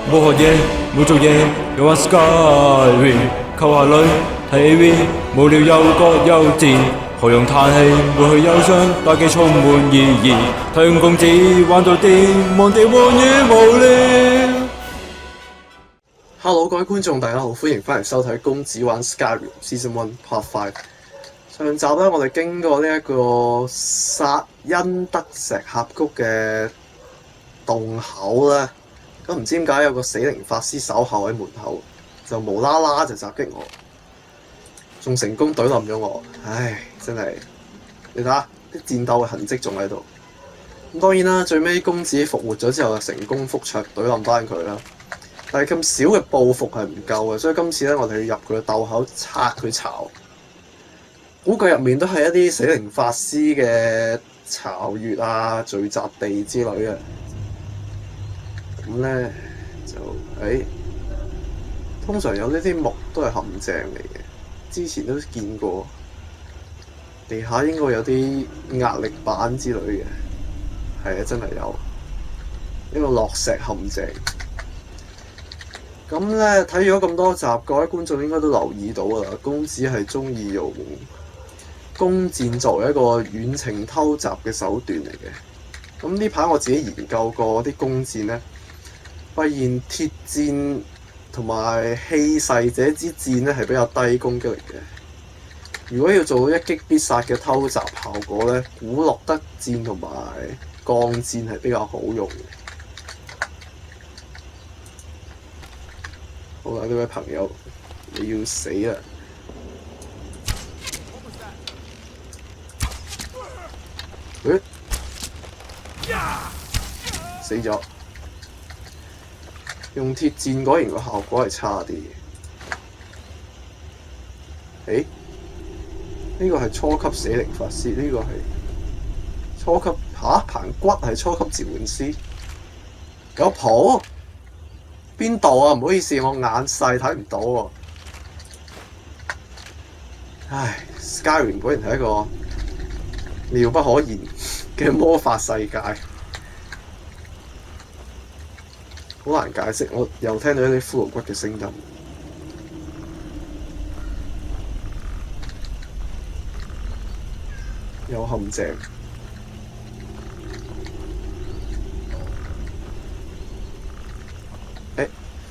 冇學嘢，冇做嘢，又玩 Skyrim， 溝下女，睇 AV， 無聊又覺幼稚，何用嘆氣，抹去憂傷，打機充滿意義，太陽公子玩到癲，忘地玩與無聊。Hello， 各位觀眾，大家好，歡迎翻嚟收睇公子玩 Skyrim Season 1 Part 5。上集咧，我哋經過呢一個薩恩德石峽谷嘅洞口咧，咁唔知點解有個死靈法師守候喺門口，就無啦啦就襲擊我，仲成功懟冧咗我。唉，真係你睇下啲戰鬥嘅痕跡仲喺度。咁當然啦，最尾公子復活咗之後，就成功覆桌懟冧翻佢啦。但係咁少嘅報復係唔夠嘅，所以今次咧我哋要入佢嘅竇口拆佢巢。估計入面都係一啲死靈法師嘅巢穴啊、聚集地之類嘅。咁咧就通常有呢啲木都係陷阱嚟嘅，之前都見過。地下應該有啲壓力板之類嘅，係啊，真係有呢個落石陷阱。咁咧睇咗咁多集，各位觀眾應該都留意到啦。公子係中意用弓箭作為一個遠程偷襲嘅手段嚟嘅。咁呢排我自己研究過啲弓箭咧，發現鐵箭同埋氣勢者之箭咧係比較低攻擊力嘅。如果要做到一擊必殺嘅偷襲效果咧，古洛德箭同埋鋼箭係比較好用嘅。好啦，呢位朋友，你要死啦！死咗。用鐵箭果然個效果係差啲嘅。呢個係初級死靈法師，呢個係初級棚骨係初級召喚師。有譜？邊度啊？唔好意思，我眼細睇唔到喎。唉 ，Skyrim 果然係一個妙不可言嘅魔法世界，好難解釋。我又聽到一啲骷髏骨嘅聲音，有陷阱。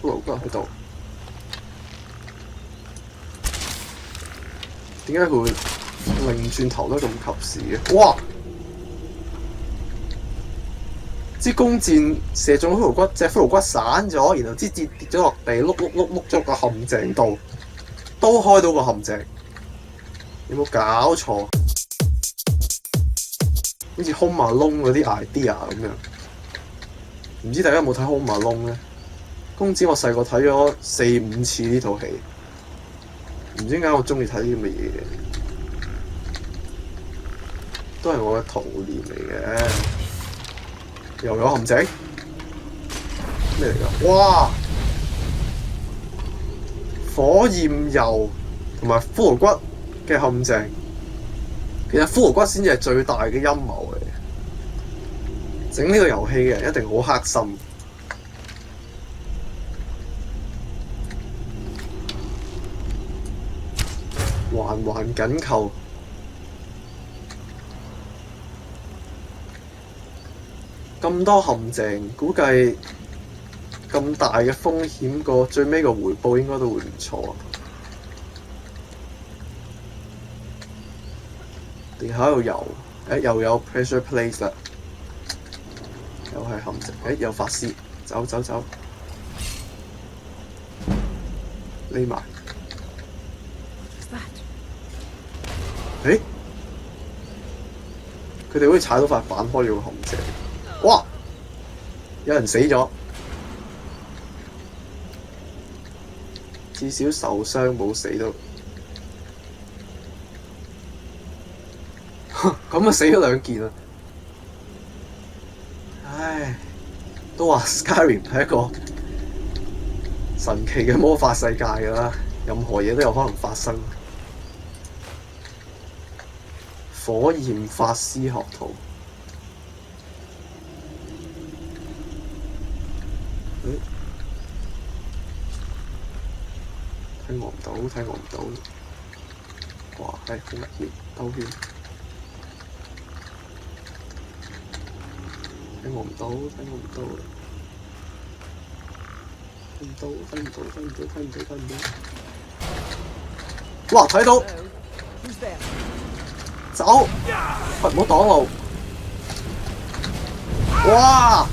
骷髏骨喺度，點解佢會擰轉頭得咁及時嘅？哇！支弓箭射中骷髏骨，隻骷髏骨散咗，然後支箭跌咗落地，碌咗個陷阱度，都開到個陷阱。有冇搞錯？好似 Home Alone 嗰啲 idea 咁樣。唔知大家有冇睇 Home Alone 咧？公子我細個睇咗4-5次呢套戲，唔知點解我中意睇啲咁嘅嘢，都係我嘅童年嚟嘅。又有陷阱，咩嚟㗎？哇！火焰油同埋骷髏骨嘅陷阱，其實骷髏骨先至係最大嘅陰謀嚟嘅。整呢個遊戲嘅人一定好黑心。環緊扣，咁多陷阱，估計咁大嘅風險，個最尾個回報應該都會唔錯。地下度游，又有 pressure plate 啦，又係陷阱，有法師，走，匿埋。佢哋好似踩到塊板開咗個陷阱。哇！有人死咗，至少受傷冇死到。咁啊死咗2件啦！唉，都話 Skyrim 係一個神奇嘅魔法世界㗎啦，任何嘢都有可能發生。火焰法師學徒，到，睇我唔到。哇，係好危險，兜圈。睇我唔到，睇我唔到。睇唔到，睇唔到，睇唔到，睇唔到，睇唔到。哇！睇到。走！喂，唔好擋路。哇！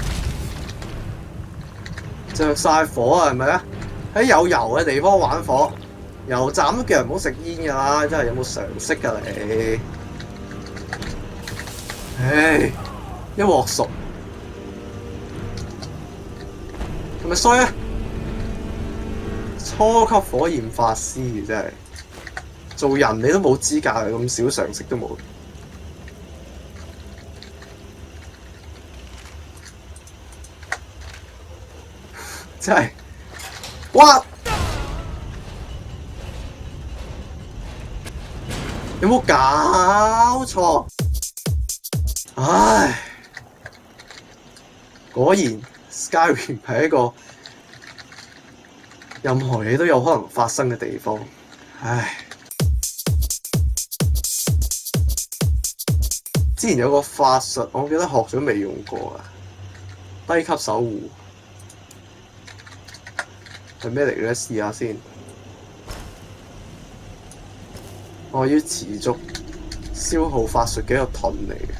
着晒火啊，係咪啊？喺有油嘅地方玩火，油站都叫人唔好食煙㗎啦，真係有冇常識㗎你？唉，一鑊熟，係咪衰啊？初級火焰法師真係，做人你都冇資格，咁少常識都冇。真係，哇！有冇搞錯？唉，果然 Skyrim 係一個任何嘢都有可能發生嘅地方。唉，之前有個法術，我記得學咗未用過啊，低級守護。係咩嚟嘅咧？試下先。我要持續消耗法術嘅一個盾嚟嘅，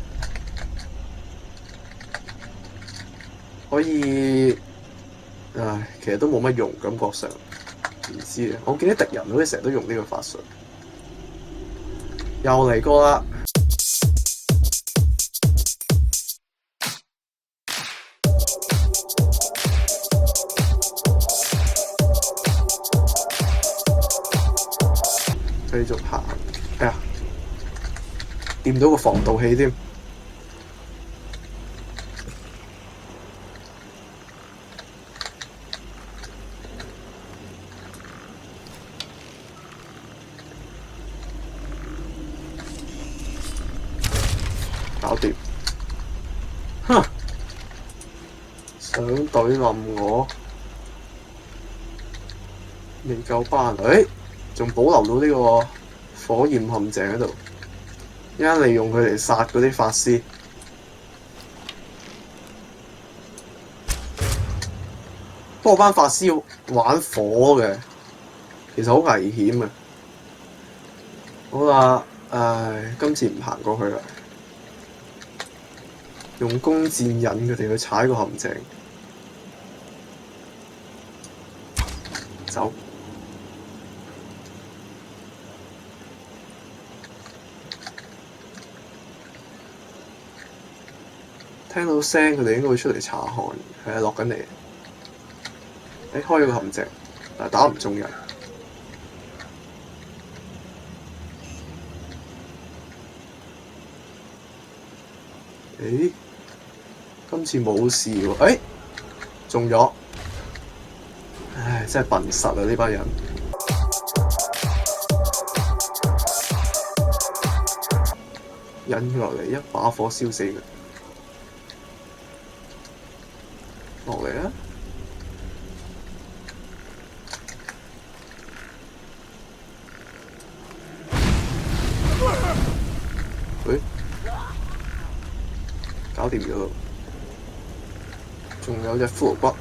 可以，唉，其實都冇乜用，感覺上唔知啊。我見啲敵人好似成日都用呢個法術，又嚟過啦。繼續行，哎呀，掂到個防盜器添，搞掂。哼，想對冧我，未夠班，仲保留到呢個火焰陷阱喺度，一陣利用佢嚟殺嗰啲法師。不過班法師玩火嘅，其實好危險嘅。好啦，唉，今次唔行過去啦，用弓箭引佢哋去踩個陷阱，走。聽到聲，佢哋應該會出嚟查看。係啊，落緊嚟。開咗個陷阱，但係打唔中人。今次冇事喎。中咗。唉，真係笨實啊！呢班人。引佢落嚟，一把火燒死佢。落嚟啊！搞掂咗，仲有隻骷髏骨，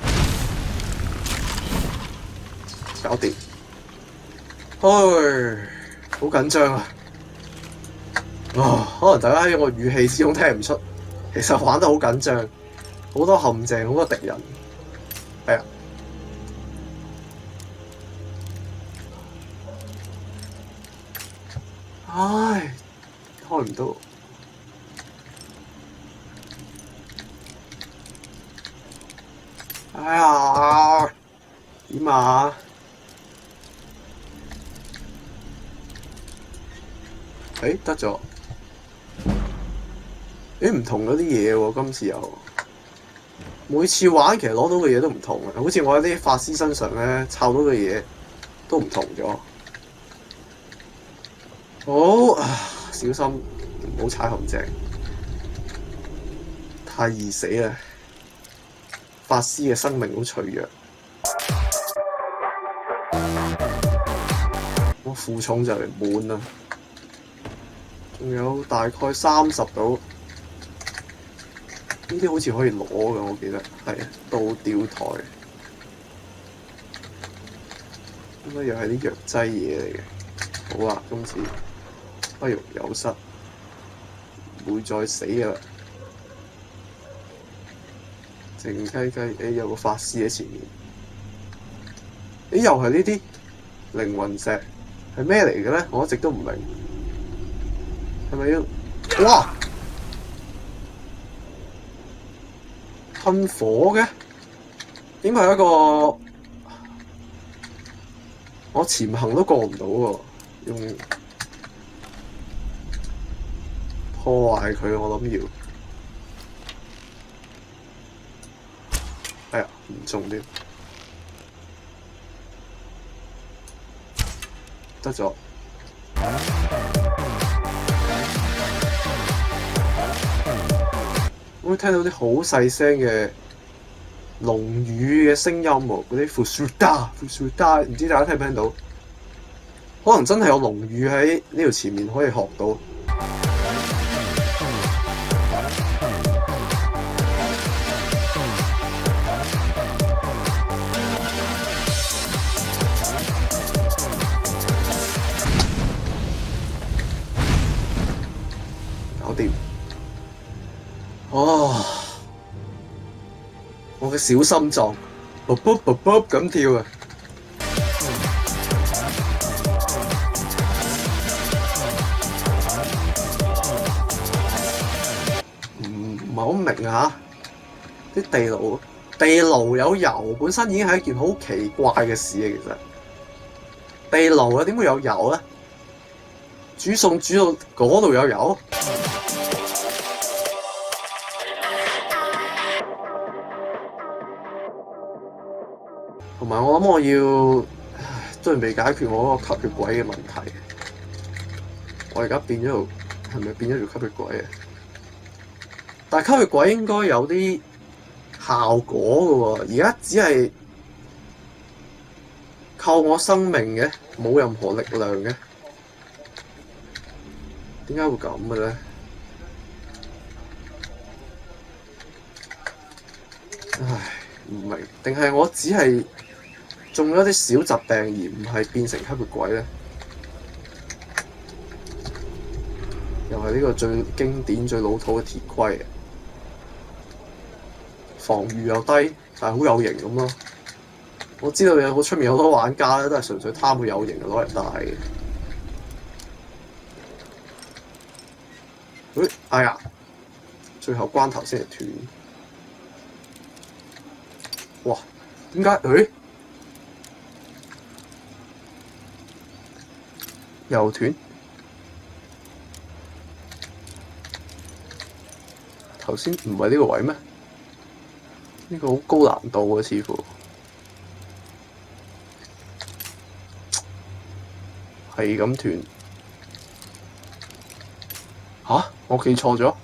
搞掂。好緊張啊！可能大家喺我語氣之中聽唔出，其實玩得好緊張。好多陷阱，好多敵人，係啊！唉，開唔到。哎呀，點啊？得咗。唔同咗啲嘢喎，今次又。每次玩其實攞到嘅嘢都唔同嘅，好似我喺啲法師身上咧，摷到嘅嘢都唔同咗。好，小心唔好踩陷阱，太易死啦！法師嘅生命好脆弱。我負重就嚟滿啦，仲有大概30度。呢啲好似可以攞嘅，我記得係倒吊台，應該又係啲藥劑嘢嚟嘅。好啦，今次不容有失，唔會再死㗎啦。靜雞雞，有個法師喺前面。又係呢啲靈魂石，係咩嚟嘅咧？我一直都唔明，係咪要？哇！噴火嘅？點係一個我潛行都過唔到喎，用破壞佢，我諗要。哎呀，唔中添，得咗。我會聽到啲好細聲嘅龍語嘅聲音喎，嗰啲富士達，唔知大家聽唔聽到？可能真係有龍語喺呢條前面可以學到。搞掂。哦，我嘅小心臟卜卜卜卜咁跳啊！唔係好明啊！啲地牢有油本身已經係一件好奇怪嘅事啊！其實地牢啊，點會有油咧？煮餸煮到嗰度有油？同埋我諗我要都係未解決我嗰個吸血鬼嘅問題。我而家變咗條係咪變咗條吸血鬼啊？但係吸血鬼應該有啲效果嘅喎，而家只係靠我生命嘅，冇任何力量嘅。點解會咁嘅咧？唉，唔明，定係我只係中咗啲小疾病而唔係變成吸血鬼咧？又係呢個最經典、最老土嘅鐵盔，防禦又低，但係好有型咁咯。我知道有出面好多玩家咧，都係純粹貪佢有型攞嚟戴嘅。哎呀，最後關頭先係斷。哇！點解？又斷？頭先唔係呢個位咩？呢個好高難度啊，似乎係咁斷。吓？我記錯咗？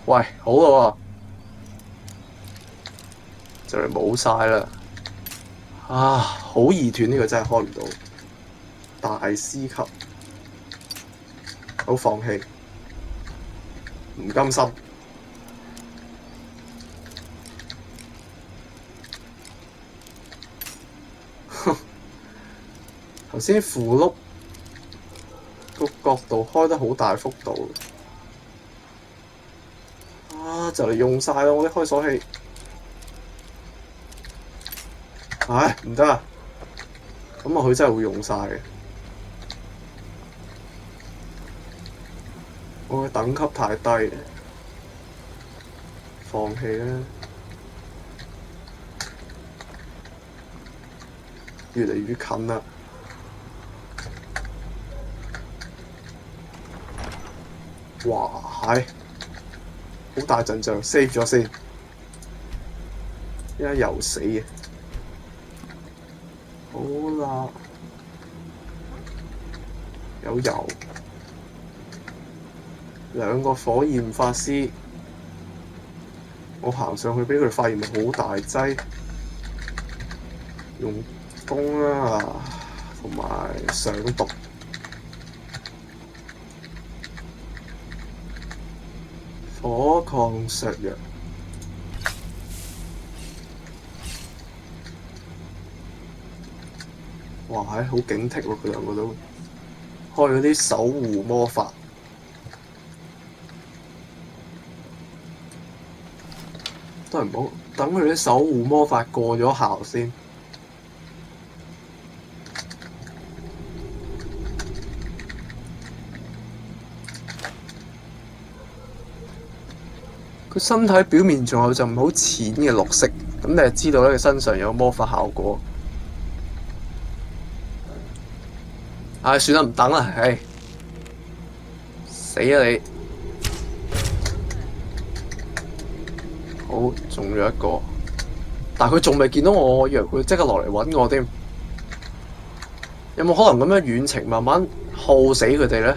喂，好啦喎，就嚟冇晒啦！啊，好易斷，呢個真係開唔到。大師級，好放棄，唔甘心。頭先符碌個角度開得好大幅度。就嚟用晒啦！我啲開鎖器，唉，唔得啊！咁啊，佢真係會用晒嘅。我嘅等級太低，放棄啦！越嚟越近啦！哇，係〜好大陣仗 ，save 咗先，依家又死嘅。好啦，有油，兩個火焰法師，我行上去俾佢哋發現好大劑，用弓啦，同埋上毒。火抗削弱。哇！好警惕喎，佢兩個都開咗啲守護魔法。都係唔好等佢啲守護魔法過咗效先。佢身體表面仲有陣好淺嘅綠色，咁你就知道咧佢身上有魔法效果。唉，算啦，唔等啦，唉，死啊你！好，中咗一個，但係佢仲未見到我，我以為佢即刻落嚟揾我添。有冇可能咁樣遠程慢慢耗死佢哋咧？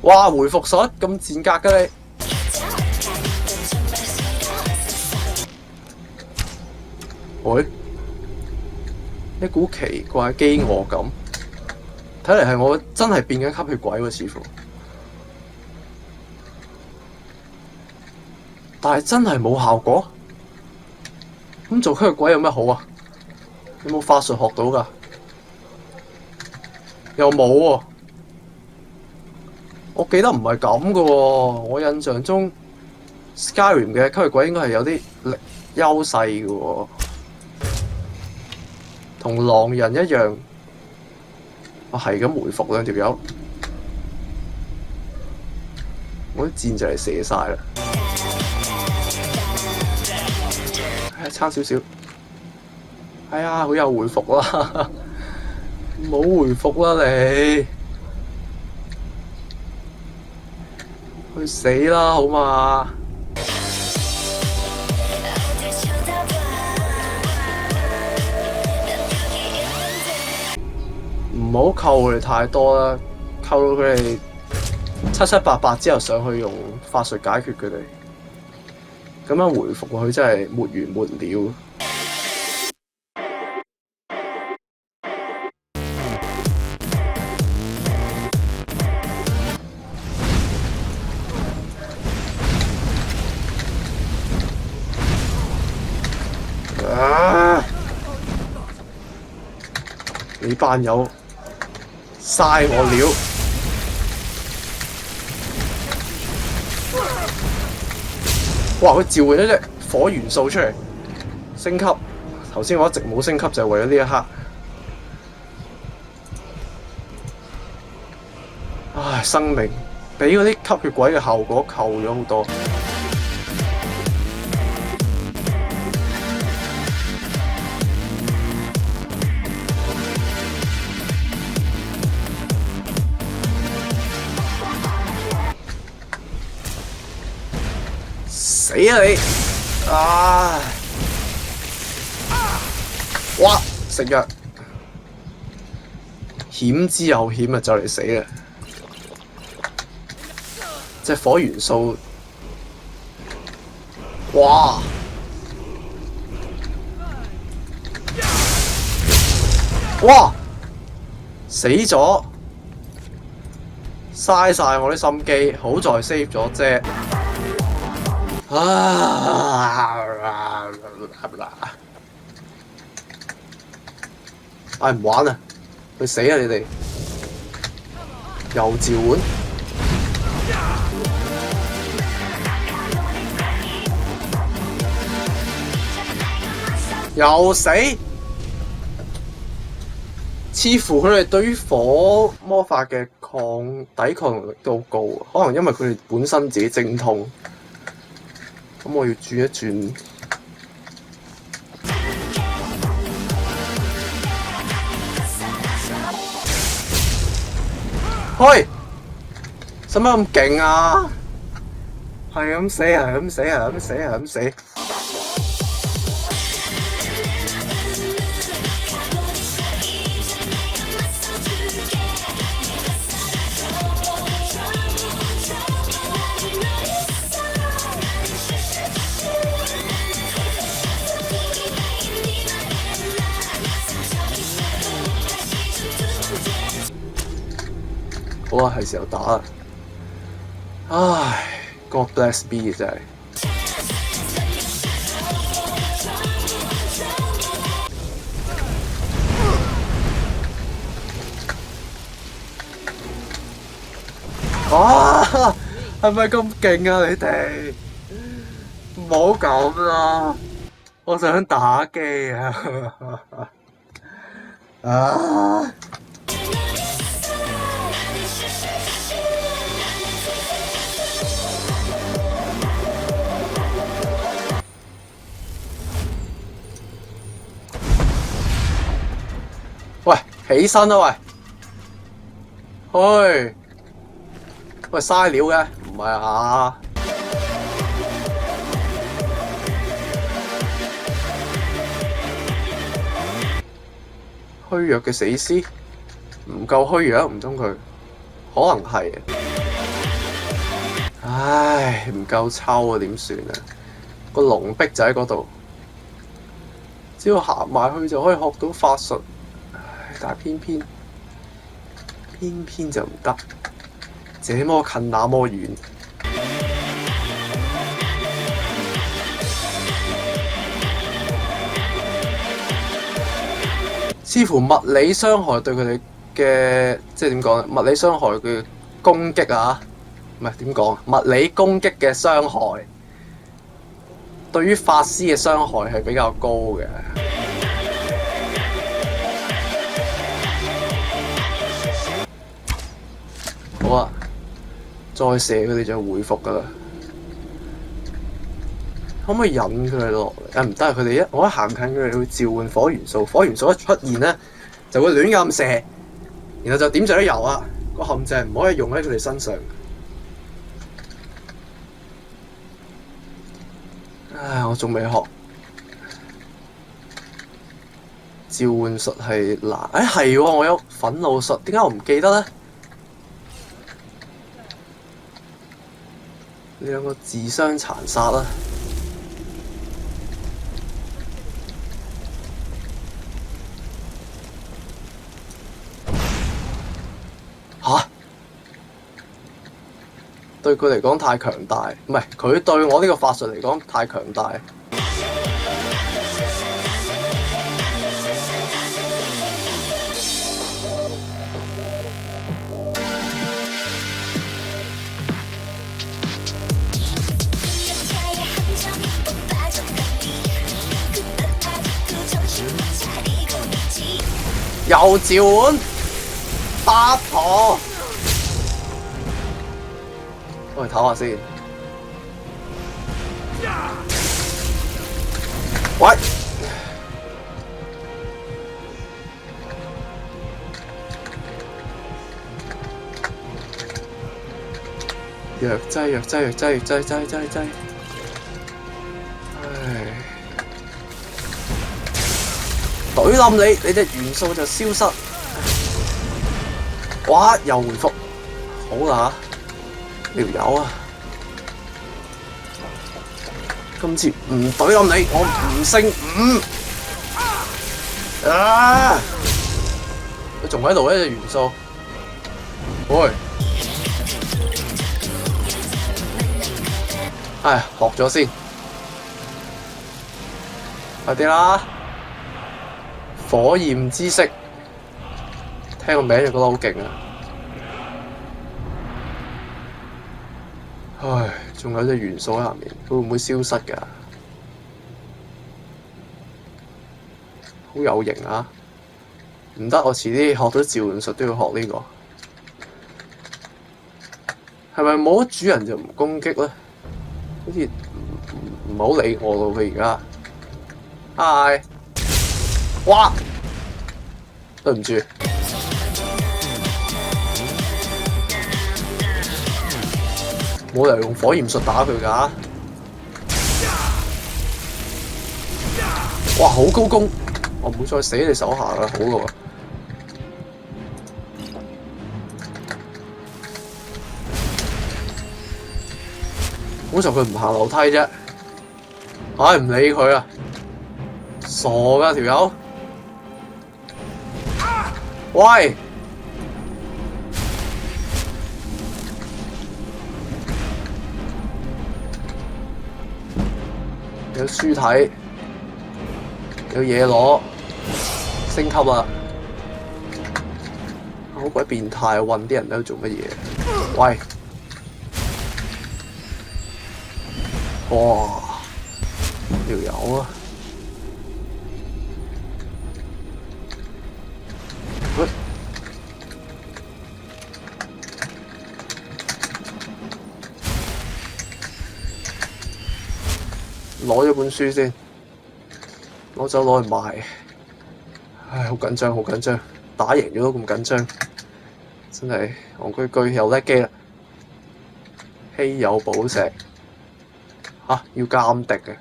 哇！回復術咁賤格嘅你！喂，一股奇怪飢餓感，睇嚟係我真係變緊吸血鬼喎，似乎。但係真係冇效果。咁做吸血鬼有咩好啊？有冇法術學到㗎？又冇喎。我記得唔係咁嘅喎，我印象中 Skyrim 嘅吸血鬼應該係有啲優勢嘅喎，同狼人一樣。我係咁回復兩條友，我啲箭就嚟射晒啦，差少少。哎呀，好有回復啦，唔好回復啦你！去死啦，好嘛？唔好扣佢哋太多啦，扣到佢哋七七八八之後上去用法術解決佢哋，咁樣回復佢真係沒完沒了。你班友嘥我料！哇！佢召喚咗隻火元素出嚟，升級。頭先我一直冇升級，就係為咗呢一刻。唉，生命俾嗰啲吸血鬼嘅效果扣咗好多。死啊你！啊！哇！食藥，險之又險啊，就嚟死啦！隻火元素，哇！哇！死咗，嘥晒我啲心機，好在 save 咗啫。唉，唔玩啦，去死啊你哋！又召喚，又死。似乎佢哋對於火魔法嘅抵抗能力都好高，可能因為佢哋本身自己精通。咁我要轉一轉。開！使乜咁勁啊？係咁死，係咁死，係咁死，係咁死。好啦，係時候打啦。唉 ，God bless B 真係。啊！係咪咁勁啊？你哋唔好咁啦，我想打機啊！啊！喂，起身啦喂！喂，嘥料嘅，唔係啊！虛弱嘅死屍，唔夠虛弱，唔通佢？可能係。唉，唔夠抽啊，點算啊？個龍壁就喺嗰度，只要行埋去就可以學到法術。唉，但係偏偏就唔得，這麼近那麼遠。似乎物理傷害對佢哋嘅，即係點講咧？物理傷害嘅攻擊啊，唔係點講？物理攻擊嘅傷害對於法師嘅傷害係比較高嘅。好啊，再射佢哋就回復噶啦。可唔可以引佢哋落嚟？唔得，佢哋我一行近佢哋會召喚火元素，火元素一出現咧就會亂咁射，然後就點著啲油啊！個陷阱唔可以用喺佢哋身上。唉，我仲未學召喚術係難。係喎，我有憤怒術，點解我唔記得咧？呢兩個自相殘殺啦！嚇！對佢嚟講太強大，唔係佢對我呢個法術嚟講太強大。又召喚八婆，我哋唞下先。喂，藥劑。唉。懟冧你隻元素就消失。哇！又回復，好啦條友啊！今次唔懟冧你，我唔勝5。啊！佢仲喺度呢隻元素。喂！唉，學咗先，快啲啦！火焰之息，聽個名就覺得好勁啊！唉，仲有隻元素喺下面，佢會唔會消失㗎？好有型啊！唔得，我遲啲學到召喚術都要學呢個。係咪冇咗主人就唔攻擊咧？好似唔好理我咯，佢而家。Hi。哇！對唔住，冇理由用火焰術打佢㗎。哇！好高攻，我唔會再死喺你手下啦，好咯。好在佢唔行樓梯啫，唉，唔理佢啊，傻㗎條友。喂！有書睇，有嘢攞，升級啦！好鬼變態，韞啲人喺度做乜嘢？喂！哇！條友啊！喂！攞咗本書先，攞走攞去賣。唉，好緊張，好緊張！打贏咗都咁緊張，真係戇居居又叻機啦！稀有寶石要監敵嘅。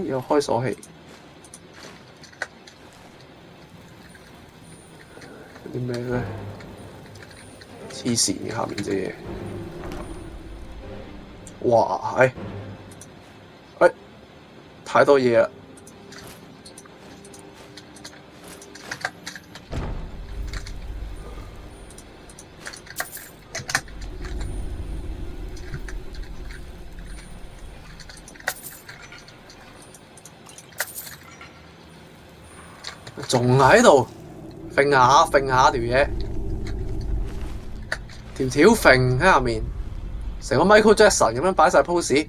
又開鎖器，有啲咩咧？黐線嘅下面隻嘢，哇！太多嘢啦！仲喺度揈下揈下條嘢，條條揈喺下面，成個 Michael Jackson 咁樣擺晒 pose。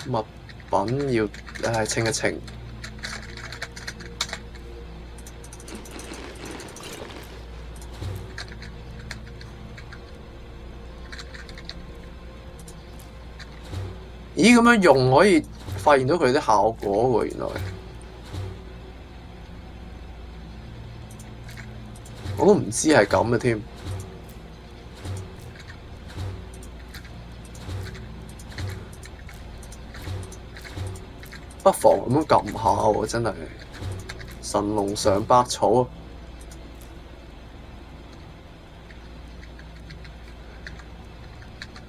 物品要清一清。咦，咁樣用可以發現到佢啲效果喎，原來我都唔知係咁嘅添。不妨咁樣撳下喎，真係神龍上百草。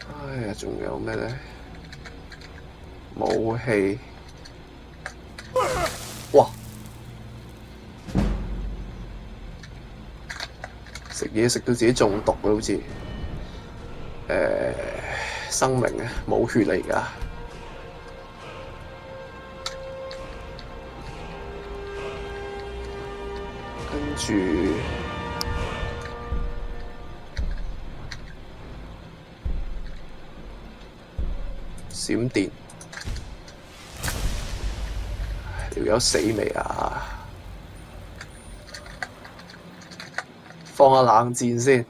哎呀，仲有咩咧？武器，哇！食嘢食到自己中毒啊，好似生命啊，冇血嚟㗎。跟住閃電。條友死未啊？放下冷箭先。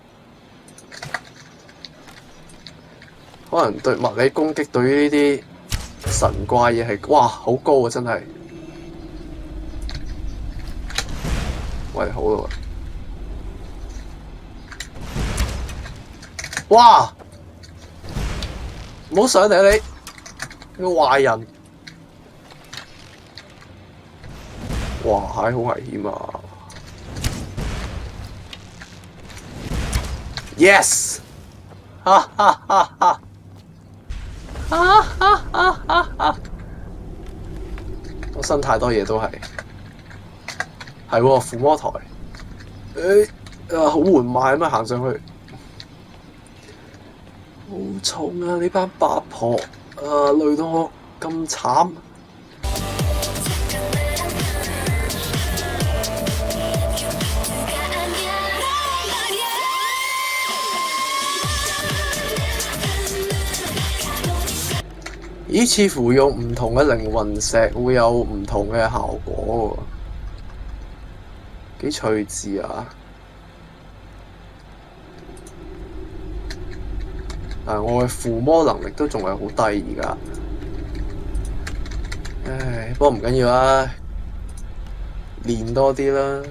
可能對物理攻擊對於呢啲神怪嘢係，哇，好高啊！真係。喂，好啦喎。哇！唔好上嚟啊你！個壞人。哇！好危險啊 ！Yes！ 哈哈哈哈！哈哈哈哈！我新太多嘢都係喎，撫摸台。好緩慢咁樣行上去，好重啊！呢班八婆累到我咁慘。咦，似乎用唔同嘅靈魂石會有唔同嘅效果喎，幾趣致啊！但我嘅附魔能力都仲係好低而家，唉，不過唔緊要啦，練多啲啦。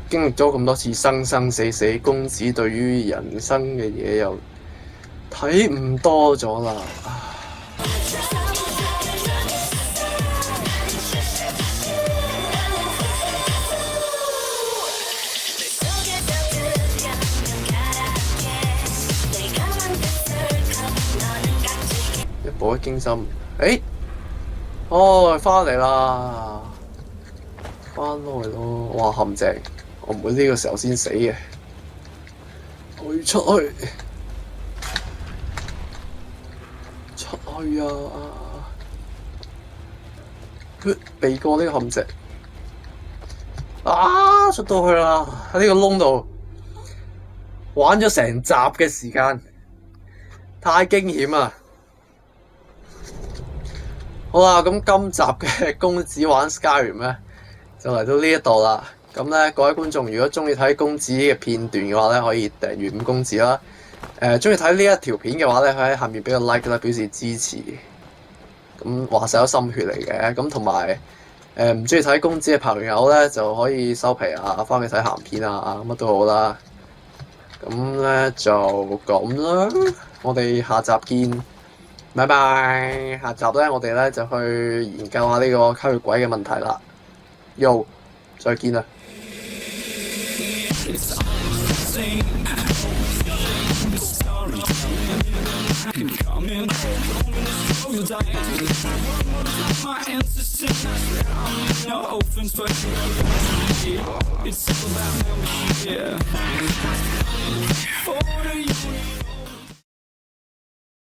經歷咗咁多次生生死死，公子對於人生嘅嘢又睇唔多咗啦。寶一驚心。哦，翻嚟啦！翻嚟咯！哇，陷阱！我唔會呢個時候先死嘅。我要出去！出去啊！避過呢個陷阱。啊！出到去啦！喺呢個窿度玩咗成集嘅時間，太驚險啊！好啦，咁今集嘅公子玩 Skyrim 咧，就嚟到呢一度啦。咁咧，各位觀眾，如果中意睇公子嘅片段嘅話咧，可以訂閱五公子啦。中意睇呢一條片嘅話咧，可以喺下面俾個 like 啦，表示支持。咁話晒都心血嚟嘅。咁同埋唔中意睇公子嘅朋友咧，就可以收皮啊，翻去睇鹹片啊，乜都好啦。咁咧就咁啦，我哋下集見。拜拜！下集咧，我哋咧就去研究下呢個吸血鬼嘅問題啦。Yo，再見啦！